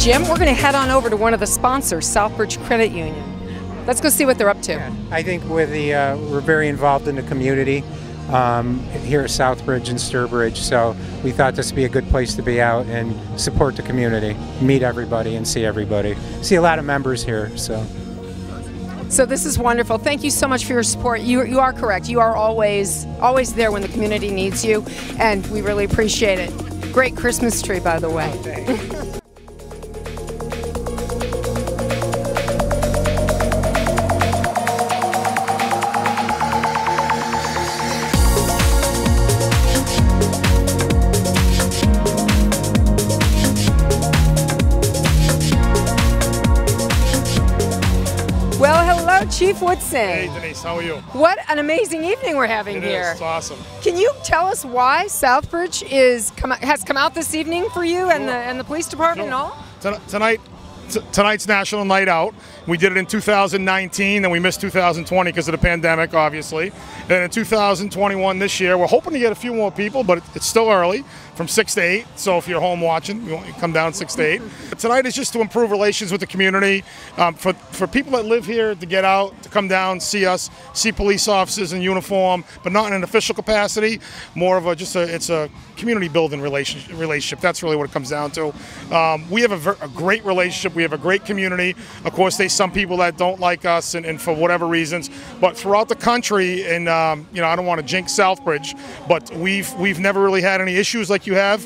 Jim, we're going to head on over to one of the sponsors, Southbridge Credit Union. Let's go see what they're up to. I think we're very involved in the community here at Southbridge and Southbridge, so we thought this would be a good place to be out and support the community, meet everybody and see everybody. See a lot of members here, so. So this is wonderful. Thank you so much for your support. You are correct. You are always there when the community needs you, and we really appreciate it. Great Christmas tree, by the way. Well, hello, Chief Woodson. Hey, Denise, how are you? What an amazing evening we're having here. It's awesome. Can you tell us why Southbridge has come out this evening for you and the police department and all? Tonight's National Night Out. We did it in 2019, and we missed 2020 because of the pandemic, obviously. And in 2021 this year, we're hoping to get a few more people, but it's still early, from 6 to 8. So if you're home watching, you come down 6 to 8. But tonight is just to improve relations with the community, for people that live here to get out, to come down, see us, see police officers in uniform, but not in an official capacity. More of it's a community building relationship. That's really what it comes down to. We have a great relationship. We have a great community. Of course, there's some people that don't like us, and for whatever reasons. But throughout the country, and you know, I don't want to jinx Southbridge, but we've never really had any issues like you have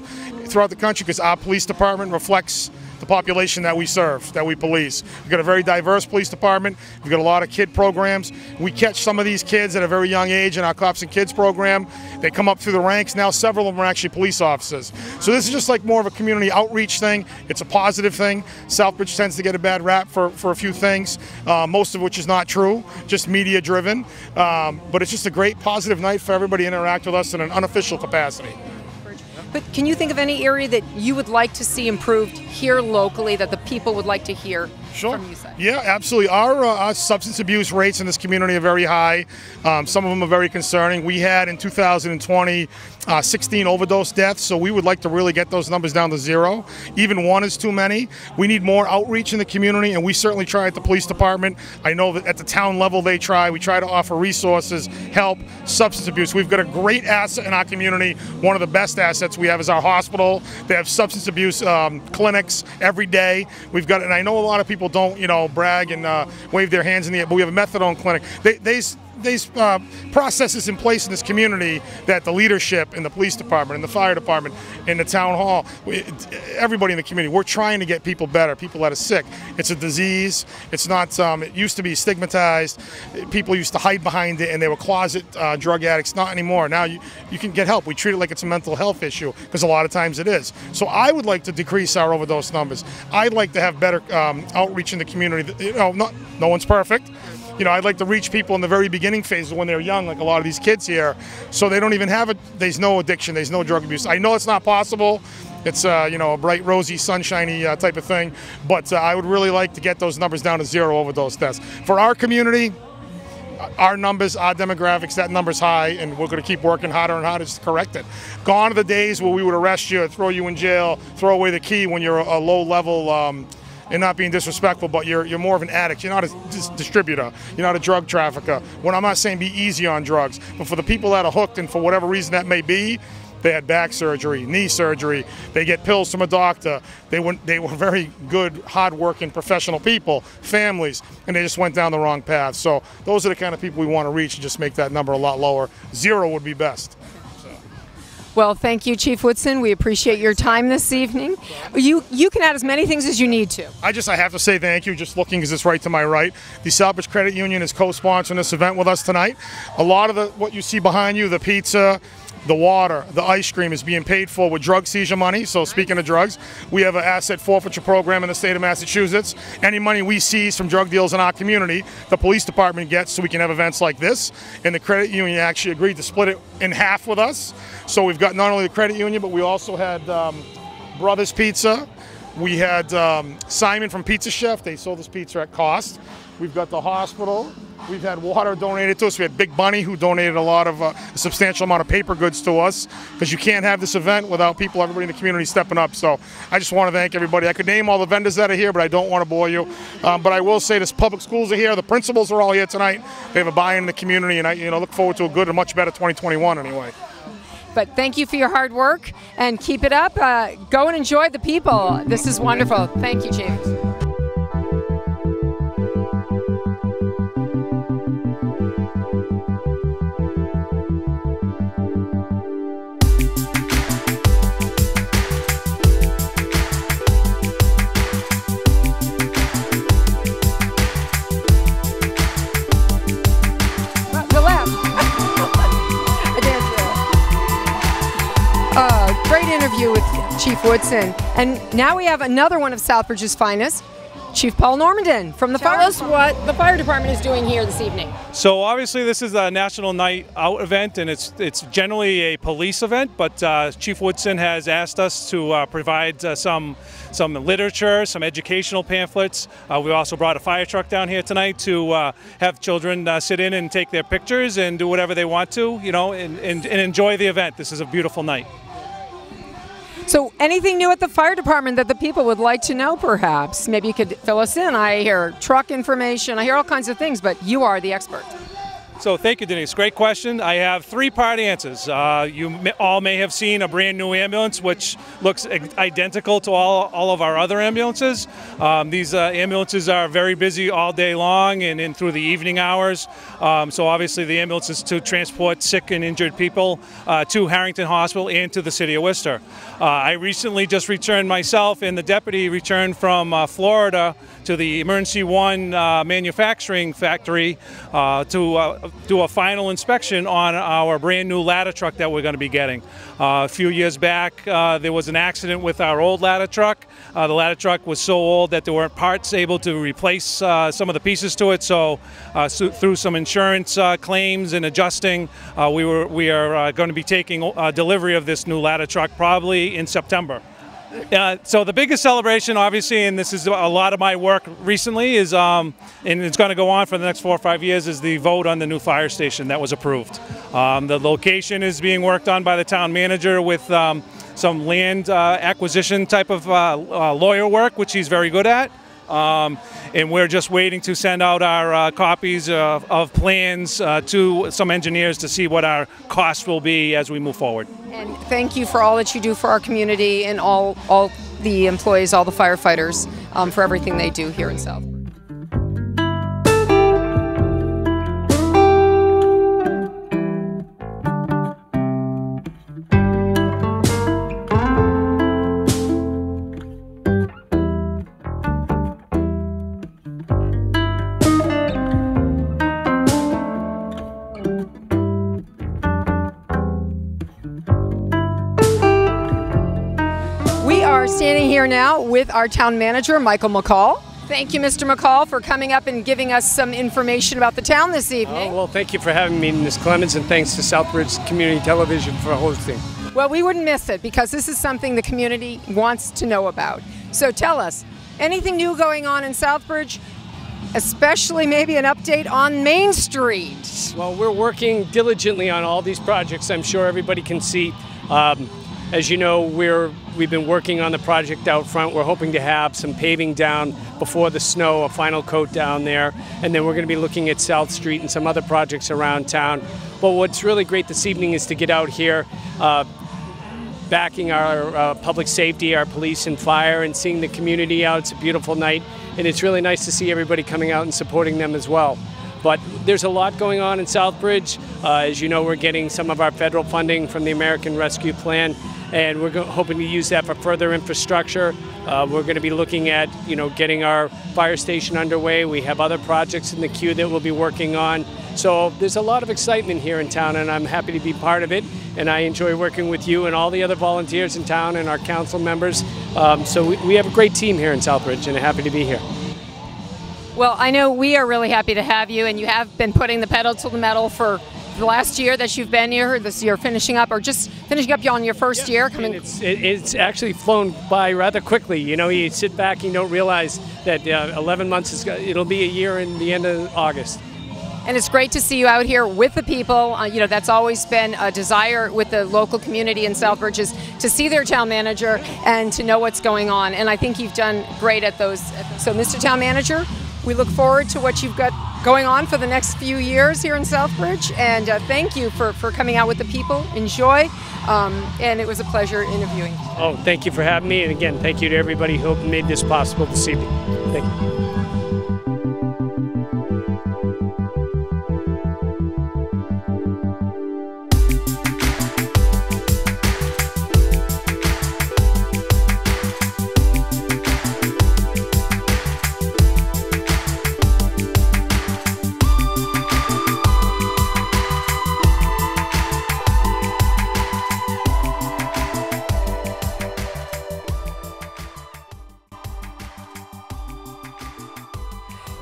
throughout the country, because our police department reflects the population that we serve, that we police. We've got a very diverse police department. We've got a lot of kid programs. We catch some of these kids at a very young age in our Cops and Kids program. They come up through the ranks. Now several of them are actually police officers. So this is just like more of a community outreach thing. It's a positive thing. Southbridge tends to get a bad rap for a few things, most of which is not true, just media driven. But it's just a great positive night for everybody to interact with us in an unofficial capacity. But can you think of any area that you would like to see improved here locally that the people would like to hear from you? Yeah, absolutely. Our substance abuse rates in this community are very high. Some of them are very concerning. We had in 2020 16 overdose deaths, so we would like to really get those numbers down to 0. Even 1 is too many. We need more outreach in the community, and we certainly try at the police department. I know that at the town level they try. We try to offer resources, help, substance abuse. We've got a great asset in our community. One of the best assets we have is our hospital. They have substance abuse clinics every day. We've got, and I know a lot of people don't, you know, brag and wave their hands in the air, but we have a methadone clinic. There's processes in place in this community that the leadership in the police department, in the fire department, in the town hall, everybody in the community, we're trying to get people better, people that are sick. It's a disease. It's not, it used to be stigmatized. People used to hide behind it, and they were closet drug addicts. Not anymore. Now you can get help. We treat it like it's a mental health issue, because a lot of times it is. So I would like to decrease our overdose numbers. I'd like to have better outreach in the community. You know, no one's perfect. You know, I'd like to reach people in the very beginning phases when they're young, like a lot of these kids here, so they don't even have it. There's no addiction, there's no drug abuse. I know it's not possible. It's you know, a bright, rosy, sunshiny type of thing, but I would really like to get those numbers down to 0 overdose deaths. For our community, our numbers, our demographics, that number's high, and we're going to keep working harder and harder to correct it. Gone are the days where we would arrest you, throw you in jail, throw away the key when you're a low-level and not being disrespectful, but you're more of an addict. You're not a distributor. You're not a drug trafficker. When I'm not saying be easy on drugs, but for the people that are hooked, and for whatever reason that may be, they had back surgery, knee surgery, they get pills from a doctor. They were very good, hard-working, professional people, families, and they just went down the wrong path. So those are the kind of people we want to reach and just make that number a lot lower. 0 would be best. Well, thank you, Chief Woodson. We appreciate your time this evening. You can add as many things as you need to. I have to say thank you. Just looking, because it's right to my right. The Southbridge Credit Union is co-sponsoring this event with us tonight. A lot of what you see behind you, the pizza, the water, the ice cream, is being paid for with drug seizure money. So speaking of drugs, we have an asset forfeiture program in the state of Massachusetts. Any money we seize from drug deals in our community, the police department gets, so we can have events like this. And the credit union actually agreed to split it in half with us. So we've got not only the credit union, but we also had Brothers Pizza. We had Simon from Pizza Chef. They sold us pizza at cost. We've got the hospital. We've had water donated to us. We had Big Bunny, who donated a substantial amount of paper goods to us, because you can't have this event without everybody in the community stepping up. So I just want to thank everybody. I could name all the vendors that are here, but I don't want to bore you. But I will say this: public schools are here. The principals are all here tonight. They have a buy-in in the community, and I look forward to a good and much better 2021 anyway. But thank you for your hard work, and keep it up. Go and enjoy the people. This is wonderful. Thank you, Chief. Great interview with Chief Woodson. And now we have another one of Southbridge's finest, Chief Paul Normandin from the fire. Tell us what the fire department is doing here this evening. So obviously this is a National Night Out event, and it's generally a police event, but Chief Woodson has asked us to provide some literature, some educational pamphlets. We also brought a fire truck down here tonight to have children sit in and take their pictures and do whatever they want to, and enjoy the event. This is a beautiful night. So anything new at the fire department that the people would like to know, perhaps? Maybe you could fill us in. I hear truck information, I hear all kinds of things, but you are the expert. So thank you, Denise. Great question. I have three-part answers. You all may have seen a brand new ambulance, which looks identical to all of our other ambulances. These ambulances are very busy all day long and in through the evening hours. So obviously the ambulance is to transport sick and injured people to Harrington Hospital and to the city of Worcester. I recently just returned myself, and the deputy returned from Florida to the Emergency One manufacturing factory to do a final inspection on our brand new ladder truck that we're going to be getting. A few years back, there was an accident with our old ladder truck. The ladder truck was so old that there weren't parts able to replace some of the pieces to it. So through some insurance claims and adjusting, we are going to be taking delivery of this new ladder truck probably in September. So the biggest celebration, obviously, and this is a lot of my work recently, is and it's going to go on for the next 4 or 5 years, is the vote on the new fire station that was approved. The location is being worked on by the town manager with some land acquisition type of lawyer work, which he's very good at. And we're just waiting to send out our copies of plans to some engineers to see what our costs will be as we move forward. And thank you for all that you do for our community and all the employees, all the firefighters, for everything they do here in Southbridge. Standing here now with our town manager, Michael McCall. Thank you, Mr. McCall, for coming up and giving us some information about the town this evening. Well, thank you for having me, Ms. Clemens, and thanks to Southbridge Community Television for hosting. Well, we wouldn't miss it because this is something the community wants to know about. So tell us, anything new going on in Southbridge, especially maybe an update on Main Street? Well, we're working diligently on all these projects. I'm sure everybody can see. As you know, we've been working on the project out front. We're hoping to have some paving down before the snow, a final coat down there, and then we're going to be looking at South Street and some other projects around town. But what's really great this evening is to get out here, backing our public safety, our police and fire, and seeing the community out. It's a beautiful night, and it's really nice to see everybody coming out and supporting them as well. But there's a lot going on in Southbridge. As you know, we're getting some of our federal funding from the American Rescue Plan, and we're hoping to use that for further infrastructure. We're going to be looking at, getting our fire station underway. We have other projects in the queue that we'll be working on. So there's a lot of excitement here in town, and I'm happy to be part of it. And I enjoy working with you and all the other volunteers in town and our council members. So we have a great team here in Southbridge, and I'm happy to be here. Well, I know we are really happy to have you, and you have been putting the pedal to the metal for the last year that you've been here, this year finishing up, or just finishing up on your first year. It's actually flown by rather quickly. You sit back and you don't realize that 11 months, it'll be a year in the end of August. And it's great to see you out here with the people. You know, that's always been a desire with the local community in Southbridge, is to see their town manager and to know what's going on. And I think you've done great at those. So, Mr. Town Manager, we look forward to what you've got going on for the next few years here in Southbridge. And thank you for coming out with the people. Enjoy. And it was a pleasure interviewing you. Oh, thank you for having me. And again, thank you to everybody who made this possible this evening. Thank you.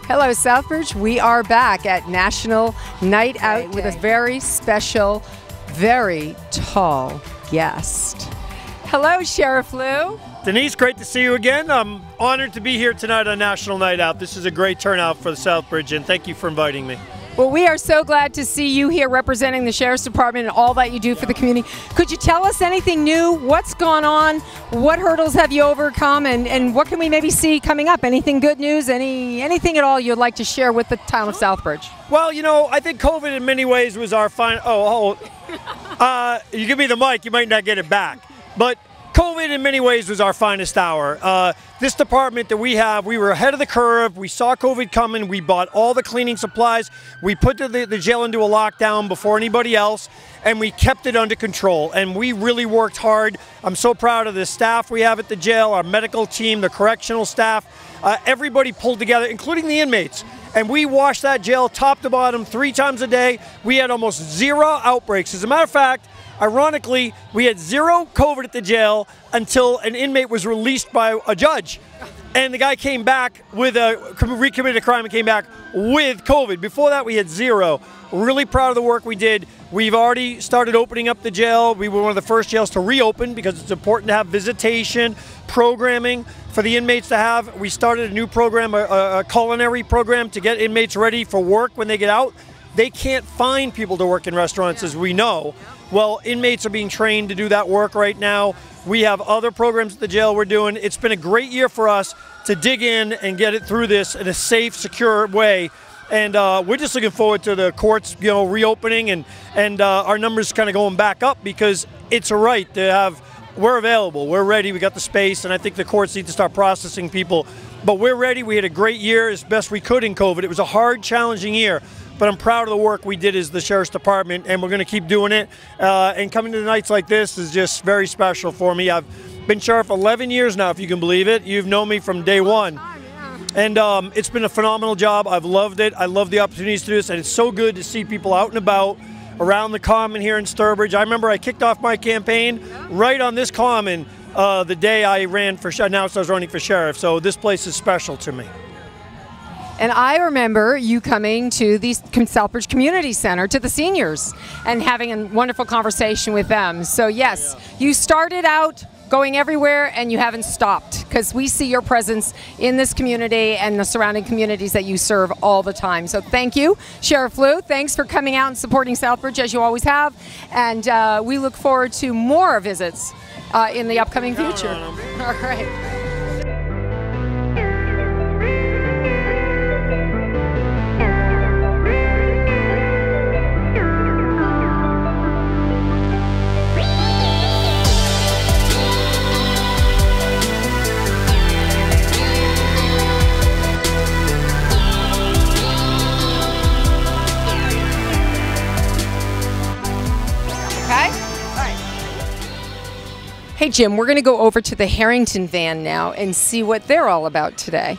Hello, Southbridge. We are back at National Night Out with a very special, very tall guest. Hello, Sheriff Lou. Denise, great to see you again. I'm honored to be here tonight on National Night Out. This is a great turnout for the Southbridge, and thank you for inviting me. Well, we are so glad to see you here representing the Sheriff's Department and all that you do for the community. Could you tell us anything new? What's gone on? What hurdles have you overcome? And what can we maybe see coming up? Anything good news? Anything at all you'd like to share with the town of Southbridge? Well, you know, I think COVID in many ways was our you give me the mic, you might not get it back. But COVID in many ways was our finest hour. This department that we have, we were ahead of the curve. We saw COVID coming. We bought all the cleaning supplies. We put the jail into a lockdown before anybody else, and we kept it under control. And we really worked hard. I'm so proud of the staff we have at the jail, our medical team, the correctional staff. Everybody pulled together, including the inmates. And we washed that jail top to bottom 3 times a day. We had almost 0 outbreaks. As a matter of fact, ironically, we had 0 COVID at the jail until an inmate was released by a judge. And the guy came back with recommitted a crime and came back with COVID. Before that, we had 0. Really proud of the work we did. We've already started opening up the jail. We were one of the first jails to reopen because it's important to have visitation, programming for the inmates to have. We started a new program, a culinary program to get inmates ready for work when they get out. They can't find people to work in restaurants, as we know. Well, inmates are being trained to do that work right now. We have other programs at the jail we're doing. It's been a great year for us to dig in and get it through this in a safe, secure way. And we're just looking forward to the courts, you know, reopening and our numbers kind of going back up, because it's a right to have. We're available, we're ready, we got the space, and I think the courts need to start processing people. But we're ready. We had a great year as best we could in COVID. It was a hard, challenging year. But I'm proud of the work we did as the Sheriff's Department, and we're going to keep doing it. And coming to the nights like this is just very special for me. I've been Sheriff 11 years now, if you can believe it. You've known me from day one. And it's been a phenomenal job. I've loved it. I love the opportunities to do this, and it's so good to see people out and about around the common here in Sturbridge. I remember I kicked off my campaign right on this common the day I announced I was running for sheriff. So this place is special to me. And I remember you coming to the Southbridge Community Center, to the seniors, and having a wonderful conversation with them. So yes, you started out going everywhere and you haven't stopped, because we see your presence in this community and the surrounding communities that you serve all the time. So thank you, Sheriff Lou. Thanks for coming out and supporting Southbridge, as you always have. And we look forward to more visits in the upcoming future. All right. Hey Jim, we're going to go over to the Harrington van now and see what they're all about today.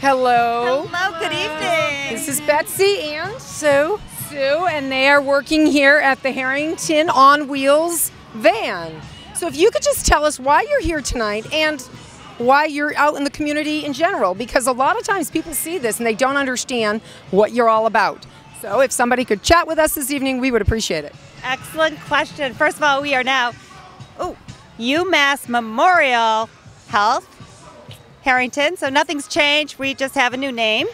Hello. Hello, good evening. This is Betsy and Sue, and they are working here at the Harrington on Wheels van. So if you could just tell us why you're here tonight and why you're out in the community in general, because a lot of times people see this and they don't understand what you're all about. So if somebody could chat with us this evening, we would appreciate it. Excellent question. First of all, we are now UMass Memorial Health Harrington, so nothing's changed. We just have a new name.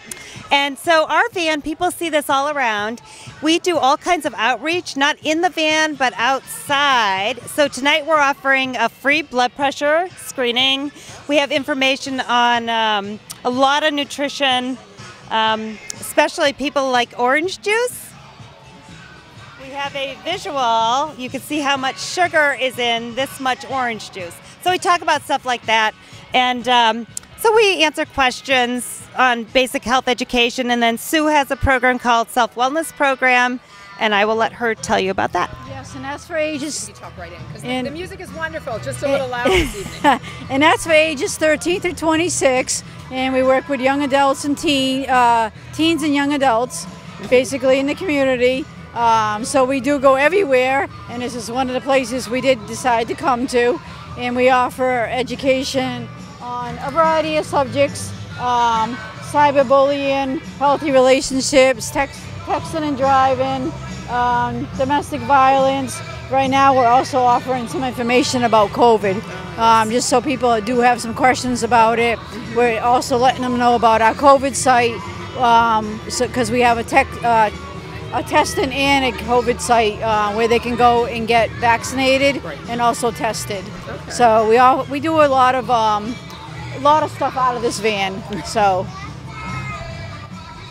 And so our van, people see this all around. We do all kinds of outreach, not in the van, but outside. So tonight we're offering a free blood pressure screening. We have information on a lot of nutrition, especially people like orange juice. We have a visual. You can see how much sugar is in this much orange juice. So we talk about stuff like that. And so we answer questions on basic health education, and then Sue has a program called Self-Wellness Program, and I will let her tell you about that. Yes, and that's for ages. You talk right in, because the music is wonderful, just a little loud this evening. And that's for ages 13 through 26, and we work with young adults and teens and young adults, basically in the community. So we do go everywhere, and this is one of the places we did decide to come to, and we offer education on a variety of subjects, cyberbullying, healthy relationships, texting and driving, domestic violence. Right now we're also offering some information about COVID, just so people do have some questions about it. We're also letting them know about our COVID site, because we have a testing and a COVID site where they can go and get vaccinated and also tested. Okay. So we do a lot of stuff out of this van.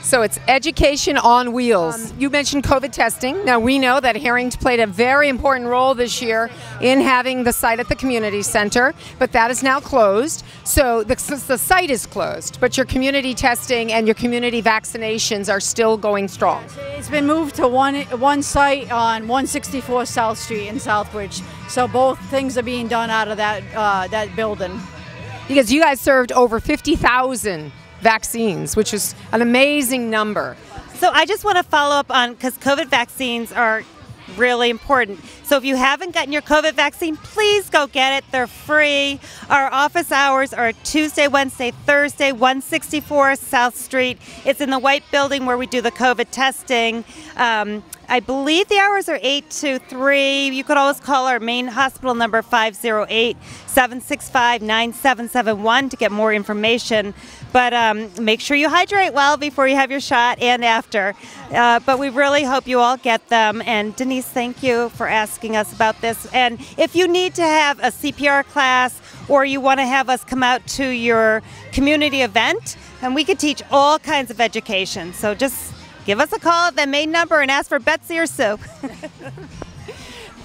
So it's education on wheels. You mentioned COVID testing. Now we know that Harrington played a very important role this year in having the site at the community center, but that is now closed. So the site is closed, but your community testing and your community vaccinations are still going strong. It's been moved to one site on 164 South Street in Southbridge. So both things are being done out of that building. Because you guys served over 50,000 vaccines, which is an amazing number. So I just want to follow up on, because COVID vaccines are really important. So if you haven't gotten your COVID vaccine, please go get it. They're free. Our office hours are Tuesday, Wednesday, Thursday, 164 South Street. It's in the white building where we do the COVID testing. I believe the hours are 8 to 3. You could always call our main hospital number 508-765-9771 to get more information. But make sure you hydrate well before you have your shot and after. But we really hope you all get them. And Denise, thank you for asking us about this. And if you need to have a CPR class, or you want to have us come out to your community event, and we could teach all kinds of education. So just give us a call at the main number and ask for Betsy or Sue.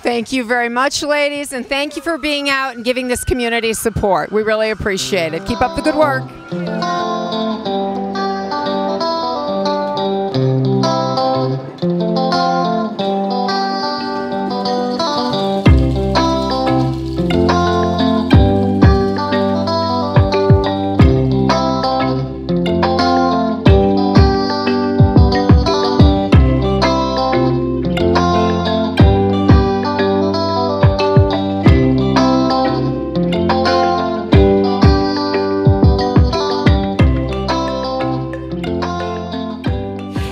Thank you very much, ladies, and thank you for being out and giving this community support. We really appreciate it. Keep up the good work.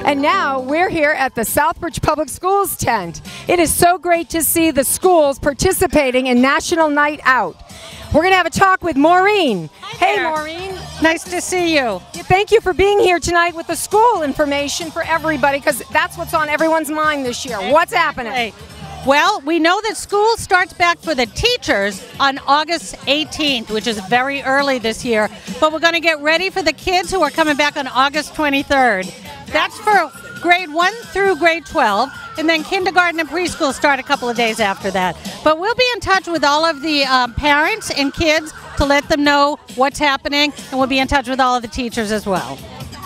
And now we're here at the Southbridge Public Schools tent. It is so great to see the schools participating in National Night Out. We're going to have a talk with Maureen. Hey, Maureen. Nice to see you. Thank you for being here tonight with the school information for everybody, because that's what's on everyone's mind this year. What's happening? Well, we know that school starts back for the teachers on August 18th, which is very early this year, but we're going to get ready for the kids who are coming back on August 23rd. That's for grade 1 through grade 12, and then kindergarten and preschool start a couple of days after that. But we'll be in touch with all of the parents and kids to let them know what's happening, and we'll be in touch with all of the teachers as well.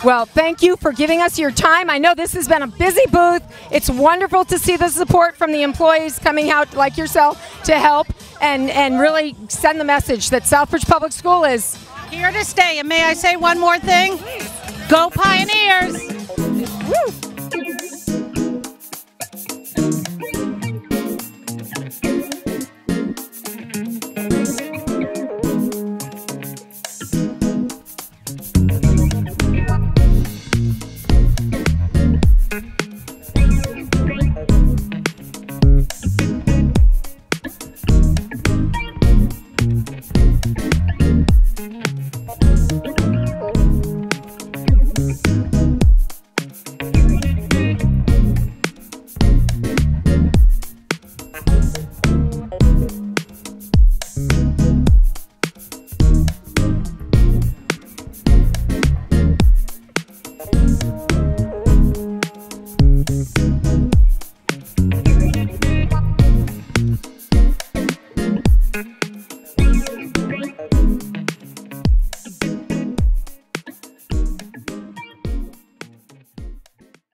Well, thank you for giving us your time. I know this has been a busy booth. It's wonderful to see the support from the employees coming out like yourself to help and really send the message that Southbridge Public School is here to stay. And may I say one more thing? Go Pioneers! Woo!